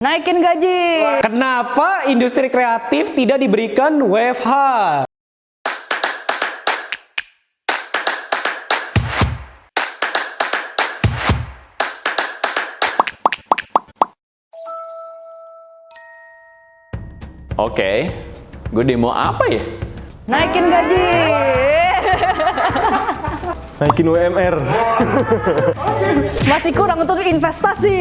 Naikin gaji. Kenapa industri kreatif tidak diberikan WFH? Oke, gue demo apa ya? Naikin gaji. Naikin UMR. Masih kurang untuk investasi.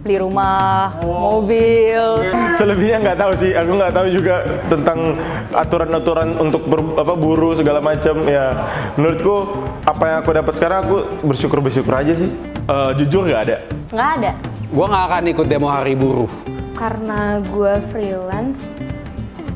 Beli rumah, mobil. Selebihnya nggak tahu sih, aku nggak tahu juga tentang aturan-aturan untuk buruh segala macam. Ya, menurutku apa yang aku dapat sekarang aku bersyukur aja sih. Jujur nggak ada. Nggak ada. Gue nggak akan ikut demo hari buruh. Karena gue freelance,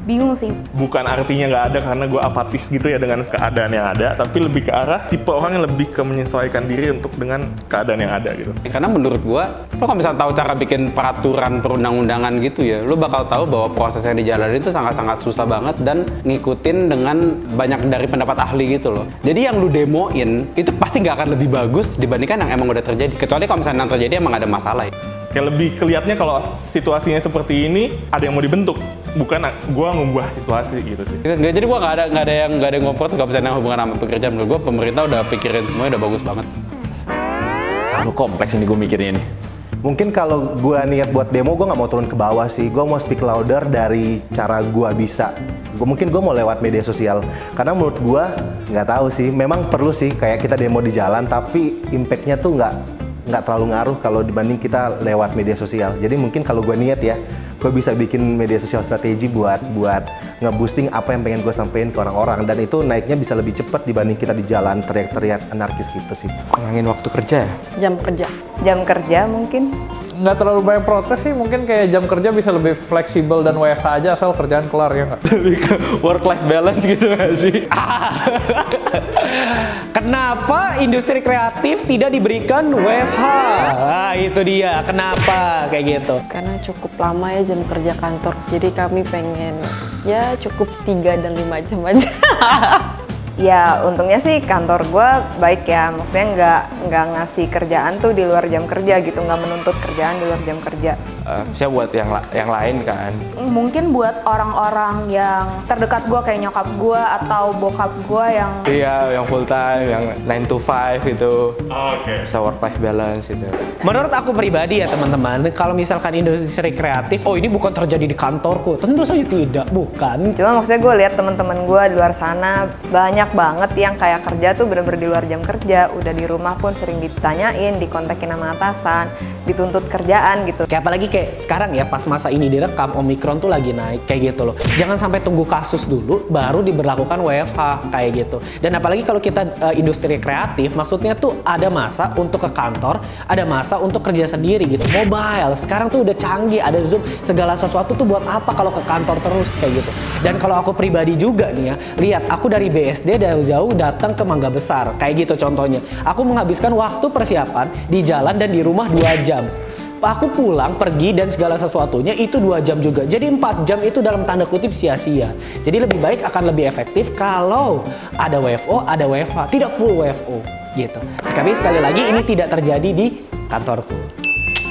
bingung sih. Bukan artinya nggak ada karena gue apatis gitu ya dengan keadaan yang ada, tapi lebih ke arah tipe orang yang lebih ke menyesuaikan diri untuk dengan keadaan yang ada gitu. Karena menurut gue, lo kalau misalnya tahu cara bikin peraturan perundang-undangan gitu ya, lo bakal tahu bahwa proses yang dijalanin itu sangat-sangat susah banget dan ngikutin dengan banyak dari pendapat ahli gitu loh. Jadi yang lo demoin itu pasti nggak akan lebih bagus dibandingkan yang emang udah terjadi. Kecuali kalau misalnya yang terjadi emang ada masalah ya. Kayak lebih kelihatannya kalau situasinya seperti ini ada yang mau dibentuk, bukan gue ngubah situasi gitu sih. Nggak, jadi gue nggak ada yang ngompor kalau misalnya hubungan sama pekerjaan. Menurut gue pemerintah udah pikirin semuanya udah bagus banget. Terlalu kompleks ini gue mikirnya nih. Mungkin kalau gue niat buat demo, gue nggak mau turun ke bawah sih. Gue mau speak louder dari cara gue bisa. Mungkin gue mau lewat media sosial. Karena menurut gue, nggak tahu sih. Memang perlu sih kayak kita demo di jalan, tapi impact-nya tuh nggak terlalu ngaruh kalau dibanding kita lewat media sosial. Jadi mungkin kalau gue niat ya, gue bisa bikin media sosial strategi buat nge-boosting apa yang pengen gue sampein ke orang-orang. Dan itu naiknya bisa lebih cepat dibanding kita di jalan teriak-teriak anarkis gitu sih. Ngurangin waktu kerja ya? Jam kerja mungkin. Nggak terlalu banyak protes sih, mungkin kayak jam kerja bisa lebih fleksibel dan WFH aja asal kerjaan kelar ya nggak? Lebih ke work-life balance gitu nggak sih? Kenapa industri kreatif tidak diberikan WFH? Ah, itu dia. Kenapa kayak gitu? Karena cukup lama ya jam kerja kantor, jadi kami pengen ya cukup 3 dan 5 jam aja. Ya untungnya sih kantor gue baik ya, maksudnya nggak ngasih kerjaan tuh di luar jam kerja gitu, nggak menuntut kerjaan di luar jam kerja. Saya buat yang lain kan. Mungkin buat orang-orang yang terdekat gue kayak nyokap gue atau bokap gue yang Iya, yang full time, yang 9 to 5 itu. Oke. Bisa work-life balance itu. Menurut aku pribadi ya teman-teman, kalau misalkan industri kreatif, oh ini bukan terjadi di kantorku, tentu saja tidak, bukan. Cuma maksudnya gue lihat teman-teman gue di luar sana banyak banget yang kayak kerja tuh bener-bener di luar jam kerja, udah di rumah pun sering ditanyain, dikontakin sama atasan, dituntut kerjaan gitu. Kayak apalagi kayak sekarang ya pas masa ini direkam, Omikron tuh lagi naik kayak gitu loh. Jangan sampai tunggu kasus dulu baru diberlakukan WFH kayak gitu. Dan apalagi kalau kita industri kreatif, maksudnya tuh ada masa untuk ke kantor, ada masa untuk kerja sendiri gitu. Mobile sekarang tuh udah canggih, ada Zoom, segala sesuatu tuh buat apa kalau ke kantor terus kayak gitu. Dan kalau aku pribadi juga nih ya, lihat aku dari BSD dari jauh datang ke Mangga Besar kayak gitu contohnya. Aku menghabiskan waktu persiapan di jalan dan di rumah 2 jam. Aku pulang, pergi dan segala sesuatunya itu 2 jam juga. Jadi 4 jam itu dalam tanda kutip sia-sia. Jadi lebih baik akan lebih efektif kalau ada WFO, ada WFH, tidak full WFO gitu. Tapi sekali lagi ini tidak terjadi di kantorku.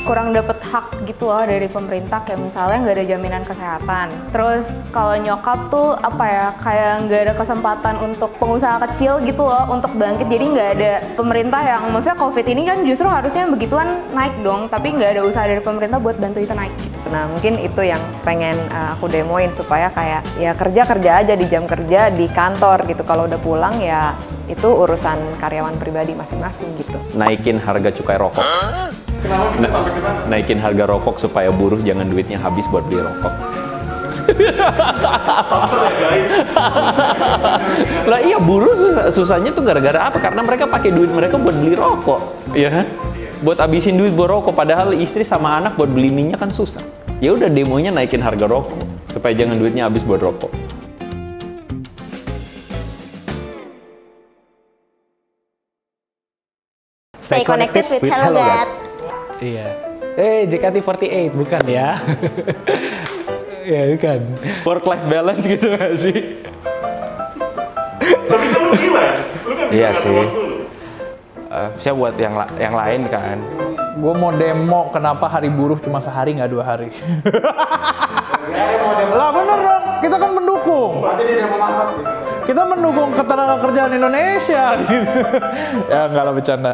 kurang dapet hak gitu loh dari pemerintah, kayak misalnya nggak ada jaminan kesehatan. Terus kalau nyokap tuh apa ya, kayak nggak ada kesempatan untuk pengusaha kecil gitu loh untuk bangkit. Jadi nggak ada pemerintah yang, maksudnya COVID ini kan justru harusnya begituan naik dong, tapi nggak ada usaha dari pemerintah buat bantu itu naik gitu. Nah mungkin itu yang pengen aku demoin, supaya kayak ya kerja aja di jam kerja di kantor gitu. Kalau udah pulang ya itu urusan karyawan pribadi masing-masing gitu. Naikin harga cukai rokok. Naikin harga rokok supaya buruh jangan duitnya habis buat beli rokok. Lah iya, buruh susahnya tuh gara-gara apa? Karena mereka pakai duit mereka buat beli rokok, ya kan? Buat abisin duit buat rokok, padahal istri sama anak buat beli minyak kan susah. Ya udah, demonya naikin harga rokok supaya jangan duitnya habis buat rokok. Stay connected with Hello God. Iya. JKT48 bukan ya? Ya bukan. Work life balance gitu gak sih? Tapi kan lu freelance, lu kan Iya sih. saya buat yang lain kan. Gue mau demo kenapa hari buruh cuma sehari nggak 2 hari. Lah bener dong, kita kan mendukung. Kita mendukung ketenaga kerjaan Indonesia. Gitu. Ya nggak lah, bercanda.